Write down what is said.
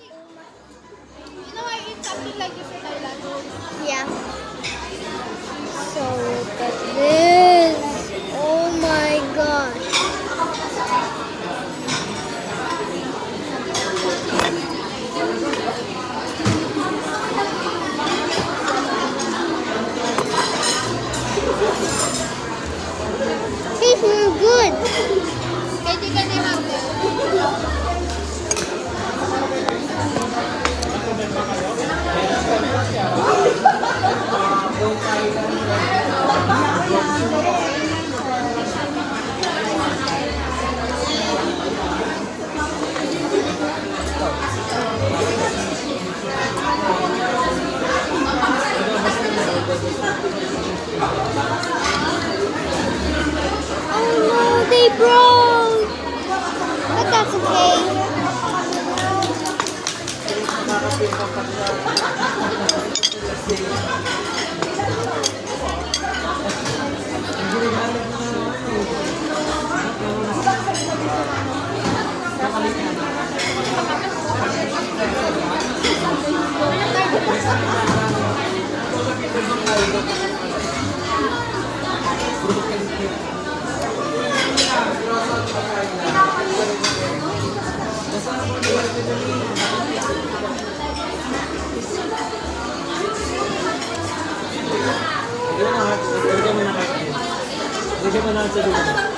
You know, I eat something like this in Thailand. Yeah. So look at this. Oh my gosh. Tastes really good. Pwede ka din Oh no, they broke. But that's okay. Hindi mo na sa dulo.